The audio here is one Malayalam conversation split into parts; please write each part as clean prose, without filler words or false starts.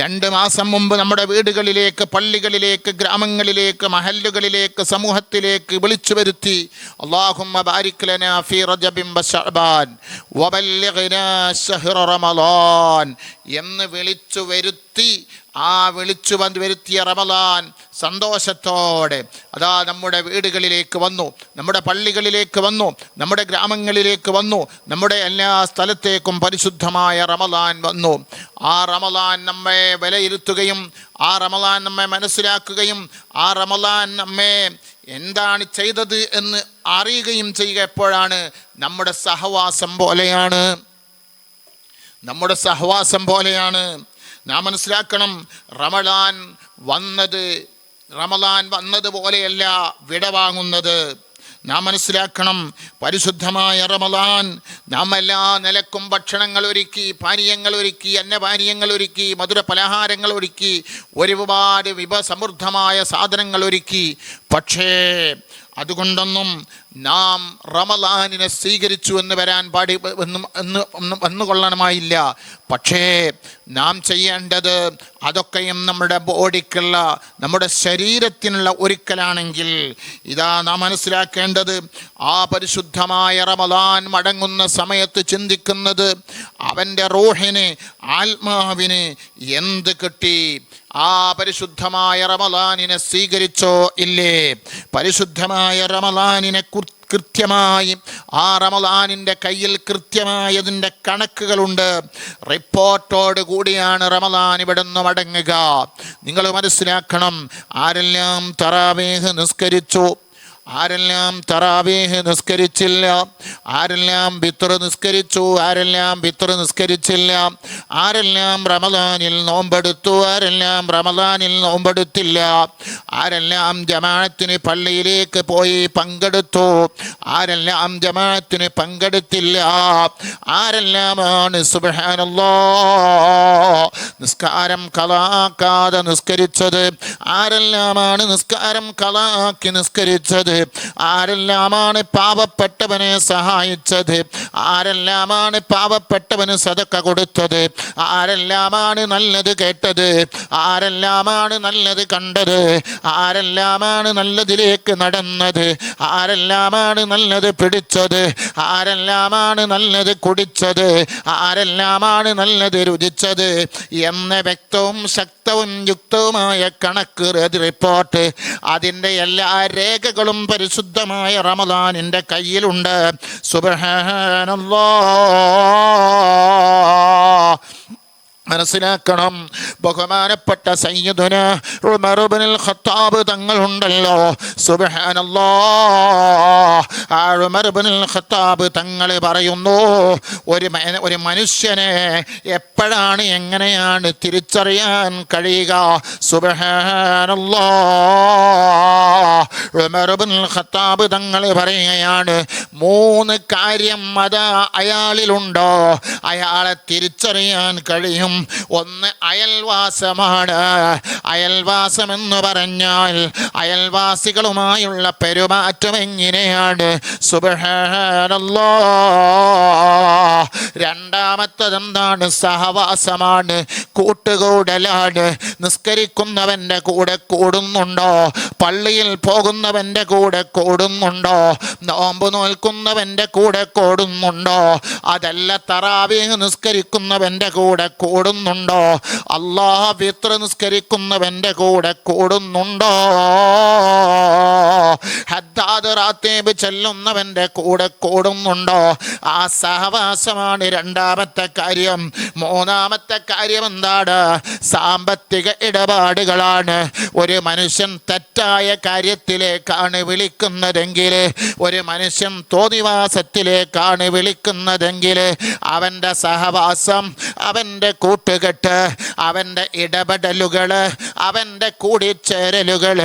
2 മാസം മുമ്പ് നമ്മുടെ വീടുകളിലേക്ക്, പള്ളികളിലേക്ക്, ഗ്രാമങ്ങളിലേക്ക്, മഹല്ലുകളിലേക്ക്, സമൂഹത്തിലേക്ക് വിളിച്ചു വരുത്തി അല്ലാഹുമ്മ ബാരിക് ലനാ ഫീ റജബിൻ വശഅബാൻ വബല്ലിഗ്നാ ശഹ്റ റമളാൻ എന്ന് വിളിച്ചു വരുത്തി, ആ വിളിച്ചു വരുത്തിയ റമളാൻ സന്തോഷത്തോടെ അതാ നമ്മുടെ വീടുകളിലേക്ക് വന്നു, നമ്മുടെ പള്ളികളിലേക്ക് വന്നു, നമ്മുടെ ഗ്രാമങ്ങളിലേക്ക് വന്നു, നമ്മുടെ എല്ലാ സ്ഥലത്തേക്കും പരിശുദ്ധമായ റമളാൻ വന്നു. ആ റമളാൻ നമ്മെ വിലയിരുത്തുകയും ആ റമളാൻ നമ്മെ മനസ്സിലാക്കുകയും ആ റമളാൻ നമ്മെ എന്താണ് ചെയ്തത് എന്ന് അറിയുകയും ചെയ്യുക എപ്പോഴാണ്? നമ്മുടെ സഹവാസം പോലെയാണ്. നമ്മുടെ സഹവാസം പോലെയാണ്. നാം മനസ്സിലാക്കണം, റമളാൻ വന്നതുപോലെയല്ല വിടവാങ്ങുന്നത്. നാം മനസ്സിലാക്കണം, പരിശുദ്ധമായ റമളാൻ നാം എല്ലാ നിലക്കും ഭക്ഷണങ്ങൾ ഒരുക്കി, പാനീയങ്ങൾ ഒരുക്കി, അന്നപാനീയങ്ങൾ ഒരുക്കി, മധുര പലഹാരങ്ങൾ ഒരുക്കി, ഒരുപാട് വിഭവസമൃദ്ധമായ സാധനങ്ങൾ ഒരുക്കി. പക്ഷേ അതുകൊണ്ടൊന്നും നാം റമളാനിനെ സ്വീകരിച്ചു എന്ന് വരാൻ വന്നുകൊള്ളണമായില്ല. പക്ഷേ നാം ചെയ്യേണ്ടത് അതൊക്കെയും നമ്മുടെ ബോഡിക്കുള്ള, നമ്മുടെ ശരീരത്തിനുള്ള ഒരുക്കലാണെങ്കിൽ, ഇതാ നാം മനസ്സിലാക്കേണ്ടത്, ആ പരിശുദ്ധമായ റമളാൻ മടങ്ങുന്ന സമയത്ത് ചിന്തിക്കുന്നത് അവൻ്റെ റൂഹിന്, ആത്മാവിന് എന്ത് കിട്ടി? ആ പരിശുദ്ധമായ റമളാനിനെ സ്വീകരിച്ചോ ഇല്ലേ? പരിശുദ്ധമായ റമളാനിനെ കൃത്യമായി ആ റമളാനിൻ്റെ കയ്യിൽ കൃത്യമായതിൻ്റെ കണക്കുകളുണ്ട്. റിപ്പോർട്ടോട് കൂടിയാണ് റമളാൻ ഇവിടുന്ന് മടങ്ങുക. നിങ്ങൾ മനസ്സിലാക്കണം, ആരെല്ലാം തറാവീഹ് നിസ്കരിച്ചു, ആരെല്ലാം തറാവീഹ് നിസ്കരിച്ചില്ല, ആരെല്ലാം ബിത്ർ നിസ്കരിച്ചു, ആരെല്ലാം ബിത്ർ നിസ്കരിച്ചില്ല, ആരെല്ലാം റമളാനിൽ നോമ്പെടുത്തു, ആരെല്ലാം റമളാനിൽ നോമ്പെടുത്തില്ല, ആരെല്ലാം ജമാഅത്തിന് പള്ളിയിലേക്ക് പോയി പങ്കെടുത്തു, ആരെല്ലാം ജമാഅത്തിന് പങ്കെടുത്തില്ല, ആരെല്ലാമാണ് സുബ്ഹാനല്ലാഹ് നിസ്കാരം ഖളാക്കാതെ നിസ്കരിച്ചത്, ആരെല്ലാമാണ് നിസ്കാരം ഖളാക്കി നിസ്കരിച്ചത്, ആരെല്ലാമാണ് പാവപ്പെട്ടവനെ സഹായിച്ചത്, ആരെല്ലാമാണ് പാവപ്പെട്ടവന് സദഖ കൊടുത്തത്, ആരെല്ലാമാണ് നല്ലത് കേട്ടത്, ആരെല്ലാമാണ് നല്ലത് കണ്ടത്, ആരെല്ലാമാണ് നല്ലതിലേക്ക് നടന്നത്, ആരെല്ലാമാണ് നല്ലത് പിടിച്ചത്, ആരെല്ലാമാണ് നല്ലത് കുടിച്ചത്, ആരെല്ലാമാണ് നല്ലത് രുചിച്ചത് എന്ന വ്യക്തവും ശക്തവും യുക്തവുമായ കണക്ക് റിപ്പോർട്ട്, അതിൻ്റെ എല്ലാ രേഖകളും പരിശുദ്ധമായ റമളാനിൻ്റെ കയ്യിലുണ്ട്. സുബ്ഹാനല്ലാഹ്. മനസ്സിലാക്കണം, ബഹുമാനപ്പെട്ട സയ്യിദുനാ ഉമർ ഇബ്നുൽ ഖത്താബ് തങ്ങളുണ്ടല്ലോ, സുബ്ഹാനല്ലാഹ്. ആ ഉമർ ഇബ്നുൽ ഖത്താബ് തങ്ങൾ പറയുന്നു, ഒരു മനുഷ്യനെ എപ്പോഴാണ്, എങ്ങനെയാണ് തിരിച്ചറിയാൻ കഴിയുക? സുബ്ഹാനല്ലാഹ്. ഉമർ ഇബ്നുൽ ഖത്താബ് തങ്ങൾ പറയുകയാണ്, 3 കാര്യം അതാ അയാളിലുണ്ടോ, അയാളെ തിരിച്ചറിയാൻ കഴിയും. ഒന്ന് അയൽവാസമാണ്. അയൽവാസം എന്ന് പറഞ്ഞാൽ അയൽവാസികളുമായുള്ള പെരുമാറ്റം എങ്ങനെയാണ്? സുബ്ഹാനല്ലാഹ്. രണ്ടാമത്തതെന്താണ്? സഹവാസമാണ്, കൂട്ടുകൂടലാണ്. നിസ്കരിക്കുന്നവൻ്റെ കൂടെ കൂടുന്നുണ്ടോ? പള്ളിയിൽ പോകുന്നവൻ്റെ കൂടെ കൂടുന്നുണ്ടോ? നോമ്പ് നോൽക്കുന്നവൻ്റെ കൂടെ കൂടുന്നുണ്ടോ? അതല്ല, തറാവീഹ് നിസ്കരിക്കുന്നവൻ്റെ കൂടെ കൂടുന്നുണ്ടോ? അല്ലാഹ് വിത്ർ നിസ്കരിക്കുന്നവൻ്റെ കൂടെ കൂടുന്നുണ്ടോ? ഹദ്ദാദ് റാത്തീബ് ചെല്ലുന്നവൻ്റെ കൂടെ കൂടുന്നുണ്ടോ? ആ സഹവാസമാണ് രണ്ടാമത്തെ കാര്യം. മൂന്നാമത്തെ കാര്യം എന്താണ്? സാമ്പത്തിക ഇടപാടുകളാണ്. ഒരു മനുഷ്യൻ തെറ്റായ കാര്യത്തിലേക്കാണ് വിളിക്കുന്നതെങ്കിൽ, ഒരു മനുഷ്യൻ തോന്നിവാസത്തിലേക്കാണ് വിളിക്കുന്നതെങ്കിൽ, അവൻ്റെ സഹവാസം, അവൻ്റെ കൂട്ടുകെട്ട്, അവൻ്റെ ഇടപെടലുകൾ, അവൻ്റെ കൂടിച്ചേരലുകൾ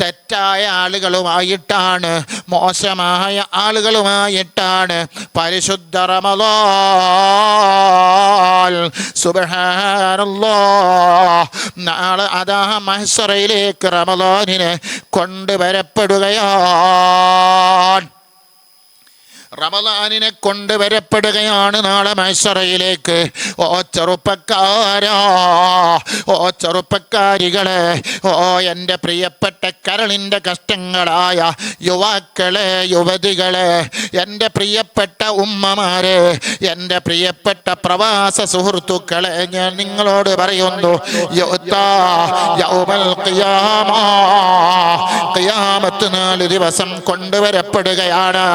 തെറ്റായ ആളുകളുമായിട്ടാണ്, മോശമായ ആളുകളുമായിട്ടാണ്. പരിശുദ്ധ റമളാൻ, സുബ്ഹാനല്ലാഹ്, നാളെ അതാ മഹ്ശറയിലേക്ക് റമളാനിനെ കൊണ്ടുവരപ്പെടുകയാണ്. റമളാനിനെ കൊണ്ടുവരപ്പെടുകയാണ് നാളെ മഹ്ശറയിലേക്ക്. ഓ ചെറുപ്പക്കാരാ, ഓ ചെറുപ്പക്കാരികളെ, ഓ എൻ്റെ പ്രിയപ്പെട്ട കരളിൻ്റെ കഷ്ടങ്ങളായ യുവാക്കളെ, യുവതികളെ, എൻ്റെ പ്രിയപ്പെട്ട ഉമ്മമാരെ, എൻ്റെ പ്രിയപ്പെട്ട പ്രവാസ സുഹൃത്തുക്കളെ, ഞാൻ നിങ്ങളോട് പറയുന്നു, ഖിയാമത്ത് നാൾ ദിവസം കൊണ്ടുവരപ്പെടുകയാണ്.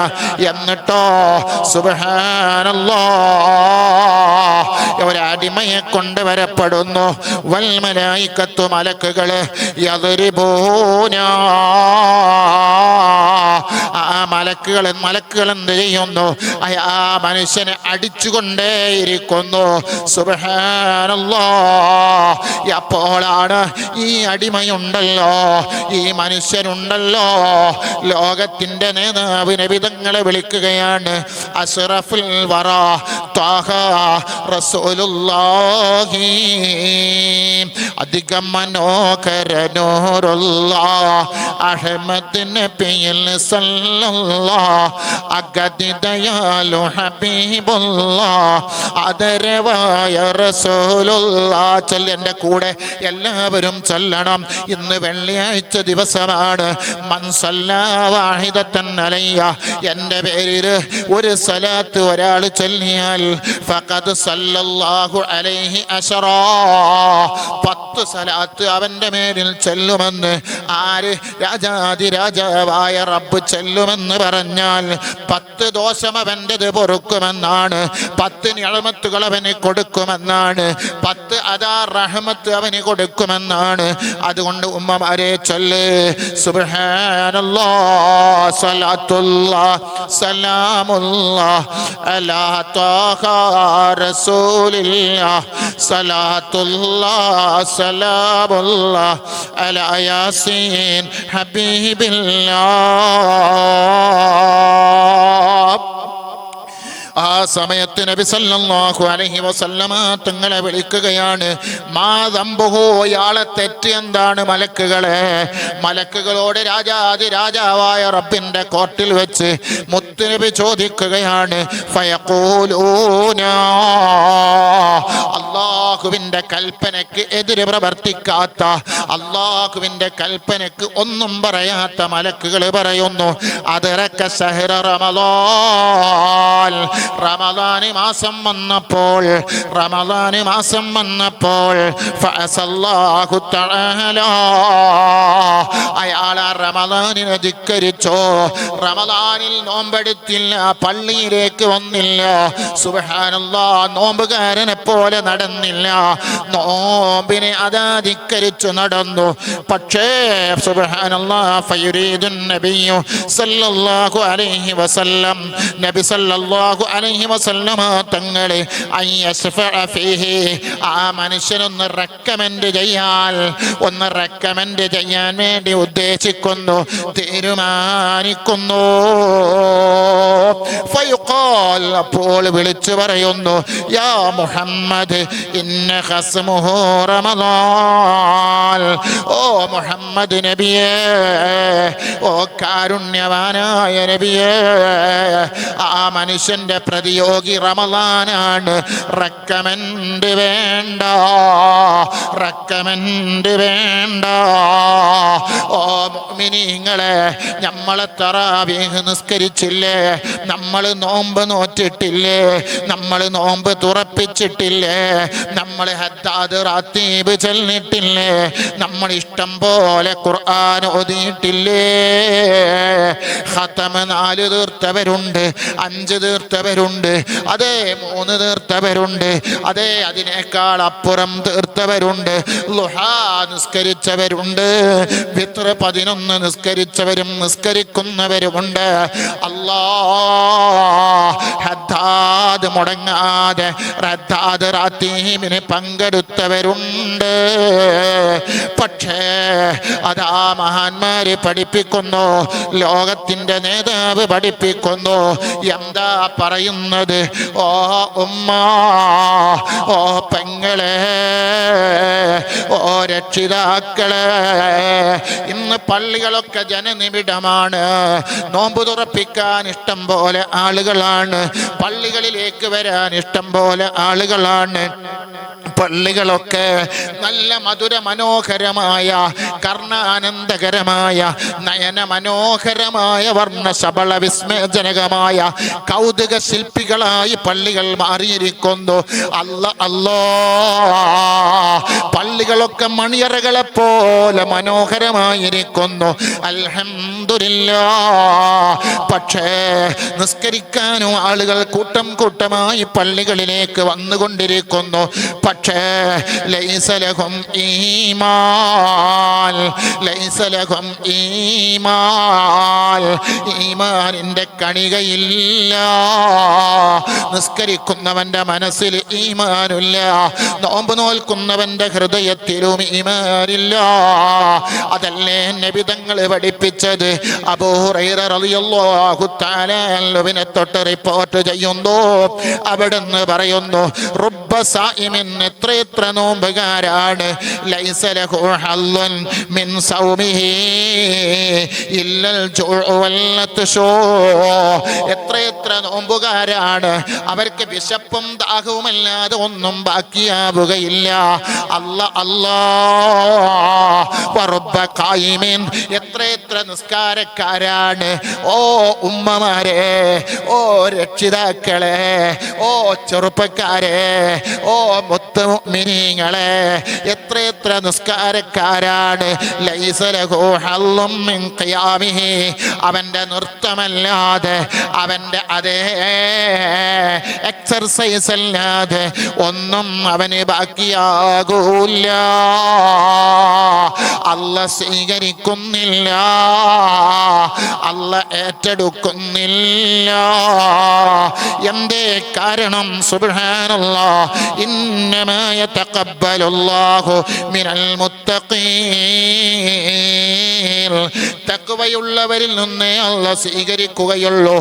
എന്നിട്ടോ സുബ്ഹാനല്ലാഹ്, ഒരടിമയെ കൊണ്ടുവരപ്പെടുന്നു. വൽ മലായികത്തു, മലക്കുകള് യദ്രിബൂന, ആ മലക്കുകൾ എന്ത് ചെയ്യുന്നു? ആ മനുഷ്യനെ അടിച്ചുകൊണ്ടേയിരിക്കുന്നു. സുബ്ഹാനല്ലാഹ്. അപ്പോഴാണ് ഈ അടിമയുണ്ടല്ലോ, ഈ മനുഷ്യനുണ്ടല്ലോ, ലോകത്തിന്റെ നേതാവ് നബി തങ്ങളെ വിളിക്കുകയാണ്. അസ്റഫുൽ വറ ത്വാഹ റസൂലുള്ളാഹി, അധികം മനോഹര നൂറുള്ള അഹ്മദ് നബിയിൽ സല്ലല്ലാഹ്, അഗതി ദയാലു ഹബീബുല്ലാഹ്, ആദരവായ റസൂലുള്ളാഹ്. ചൊല്ലേൻ്റെ കൂടെ എല്ലാവരും ചൊല്ലണം. ഇന്ന് വെള്ളിയാഴ്ച ദിവസമാണ്. മൻ സല്ലാ വാഹിദത്തൻ അലയ്യ, എൻ്റെ പേരിൽ ഒരു സലാത്ത് ഒരാൾ ചൊല്ലിയാൽ ഫഖദ് സല്ലല്ലാഹു അലൈഹി അശറാ, 10 സലാത്ത് അവൻ്റെ മേലിൽ ചൊല്ലുമെന്ന് ആര്? രാജാതിരാജാവായ റബ്ബ് ചൊല്ലുമെന്ന് പറഞ്ഞാൽ 10 ദോഷം അവൻ്റെത് പൊറുക്കുമെന്നാണ്, 10 നിഅമത്തുകൾ അവന് കൊടുക്കുമെന്നാണ്, 10 അദാ റഹ്മത്ത് അവന് കൊടുക്കുമെന്നാണ്. അതുകൊണ്ട് ഉമ്മമാരെ ചൊല്ല്, സുബ്ഹാനല്ലാഹ്, സ്വലാത്തുല്ലാഹ്, സലാമുല്ലാഹ് അലാ ത്വാഹ റസൂലില്ലാഹ്, സ്വലാത്തുല്ലാഹ്, സലാമുല്ലാഹ് അലാ യാസീൻ ഹബീബില്ലാഹ്. ആ സമയത്ത് നബി സല്ലല്ലാഹു അലൈഹി വസല്ലമ തങ്ങളെ വിളിക്കുകയാണ്. മാ ദംബുഹു, ഇയാളെ തെറ്റ് എന്താണ്? മലക്കുകളെ, മലക്കുകളോട് രാജാവായ റബ്ബിന്റെ കോർട്ടിൽ വെച്ച് മുത്തുനബി ചോദിക്കുകയാണ്. ഫയഖൂലൂന, അല്ലാഹുവിന്റെ കൽപ്പനയ്ക്ക് എതിര് പ്രവർത്തിക്കാത്ത, അല്ലാഹുവിന്റെ കൽപ്പനയ്ക്ക് ഒന്നും പറയാത്ത മലക്കുകൾ പറയുന്നു, അദ്റക ശഹ്റ റമളാൻ, റമളാന് മാസം വന്നപ്പോൾ ഫഅസല്ലാഹു തആല, അയാൾ റമളാനിനെ ധിക്കരിച്ചോ, റമളാനിൽ നോമ്പെടുത്തില്ല, പള്ളിയിലേക്ക് വന്നില്ല, സുബ്ഹാനല്ലാഹ്, നോമ്പുകാരനെ പോലെ നടന്നില്ല, നോമ്പിനെ അതാ ധിക്കരിച്ചു നടന്നു. പക്ഷേ സുബ്ഹാനല്ലാഹ്, ഫയുരീദുൻ നബിയ്യു സല്ലല്ലാഹു അലൈഹി വസല്ലം, നബി സല്ലല്ലാഹു അലൈഹി വസല്ലമ തങ്ങളെ അയ്യസ്ഫഅ ഫീഹി, ആ മനുഷ്യനൊന്ന് റെക്കമെൻഡ് ചെയ്യാൻ വേണ്ടി ഉദ്ദേശിക്കുന്നു, തീരുമാനിക്കുന്നു. ഫയുഖാൽ, അപ്പോൾ വിളിച്ചു പറയുന്നു, യാ മുഹമ്മദ് ഇന്ന ഖസ്മുഹു റമളാൻ, ഓ മുഹമ്മദ് നബിയേ, ഓ കാരുണ്യവാനായ നബിയേ, ആ മനുഷ്യന്റെ പ്രതിയോഗി റമളാനാണ്. റെക്കമെൻഡ് വേണ്ട. ഓ മുഅ്മിനീങ്ങളെ, നമ്മളെ തറാവീഹ് നിസ്കരിച്ചില്ലേ, നമ്മൾ നോമ്പ് നോറ്റിട്ടില്ലേ, നമ്മൾ നോമ്പ് തുറപ്പിച്ചിട്ടില്ലേ, നമ്മൾ ഹദ്ദാദ് റാത്തീബ് ചൊല്ലിട്ടില്ലേ, നമ്മൾ ഇഷ്ടം പോലെ ഖുർആൻ ഓതിയിട്ടില്ലേ, ഖതം 4 തീർത്തവരുണ്ട്, 5 തീർത്തവരുണ്ട്, അതേ 3 തീർത്തവരുണ്ട്, അതേ അതിനേക്കാൾ അപ്പുറം തീർത്തവരുണ്ട്, ളുഹാ നിസ്കരിച്ചവരുണ്ട്, വിത്ർ 11 നിസ്കരിച്ചവരും നിസ്കരിക്കുന്നവരുമുണ്ട്. അല്ലാഹ് ഹദ്ദാദ് മുടങ്ങാതെ ഹദ്ദാദ് റാത്തീബിന് പങ്കെടുത്തവരുണ്ട്. പക്ഷേ അതാ മഹാന്മാര് പഠിപ്പിക്കുന്നു, ലോകത്തിന്റെ നേതാവ് പഠിപ്പിക്കുന്നു, എന്താ പറയുന്നത്? ഓ ഉമ്മ, ഓ പെങ്ങളെ, ഓ രക്ഷിതാക്കളെ, ഇന്ന് പള്ളികളൊക്കെ ജനനിബിഡമാണ്. നോമ്പ് തുറപ്പിക്കാൻ ഇഷ്ടം പോലെ ആളുകളാണ്, പള്ളികളിലേക്ക് വരാൻ ഇഷ്ടം പോലെ ആളുകളാണ്. പള്ളികളൊക്കെ നല്ല മധുര മനോഹരമായ കർണാനന്ദകരമായ നയന മനോഹരമായ വർണ്ണശബള വിസ്മയജനകമായ കൗതുക ശില്പികളായി പള്ളികൾ മാറിയിരിക്കുന്നു. അല്ലാ, പള്ളികളൊക്കെ മണിയറകളെ പോലെ മനോഹരമായിരിക്കുന്നു. അൽഹംദുലില്ലാഹ്. പക്ഷേ നിസ്കരിക്കാനും ആളുകൾ കൂട്ടം കൂട്ടമായി പള്ളികളിലേക്ക് വന്നുകൊണ്ടിരിക്കുന്നു. പക്ഷേ ലൈസ ലഹും ഈമാൻ, ലൈസ ലഹും ഈമാൻ, ഈമാനിന്റെ കണികയില്ല. നിസ്കരിക്കുന്നവന്റെ മനസ്സിൽ ഈമാനില്ല, നോമ്പ് നോൽക്കുന്നവന്റെ ഹൃദയത്തിലും ഈമാനില്ല. അതല്ലേ നബി തങ്ങൾ പഠിപ്പിച്ചത്. അബൂ ഹുറൈറ റളിയല്ലാഹു തആല അൻഹുവിനെ തൊട്ട് റിപ്പോർട്ട് ചെയ്യുന്നു. അവിടുന്ന് പറയുന്നു, റുബ്ബ സായിമിൻ, എത്ര നോമ്പുകാരാണ്, ലൈസ ലഹു ഹല്ലുൻ മിൻ സൗമിഹി ഇല്ലൽ ജുഉ വല്ലത്ശൂ. എത്ര നോമ്പുകാരാണ്, അവർക്ക് വിശപ്പും ദാഹവുമല്ലാതെ ഒന്നും ബാക്കിയാവുകയില്ല. അല്ലാ വറുബ്ബ ഖായിമിൻ, എത്ര നിസ്കാരക്കാരാണ്. ഓ ഉമ്മമാരെ, ഓ രക്ഷിതാക്കളെ, ഓ ചെറുപ്പക്കാരെ, ഓ മുഅ്മിനീങ്ങളെ, എത്ര നിസ്കാരക്കാരാണ്. ലൈസ ലഹു ഹല്ലും മിൻ ഖിയാമിഹി, അവന്റെ നൃത്തമല്ലാതെ, അവന്റെ അതേ എക്സർസൈസ് അല്ലാതെ ഒന്നും അവന് ബാക്കിയാകൂല. അല്ലാഹ് സ്വീകരിക്കുന്നില്ല, അല്ലാഹ് ഏറ്റെടുക്കുന്നില്ല. എന്തേ കാരണം? സുബ്ഹാനല്ലാഹ്, ഇന്നമാ യതഖബ്ബലുല്ലാഹു മിനൽ മുത്തഖീൻ. തഖ്വയുള്ളവരിൽ നിന്നേ അല്ലാഹ് സ്വീകരിക്കുകയുള്ളൂ.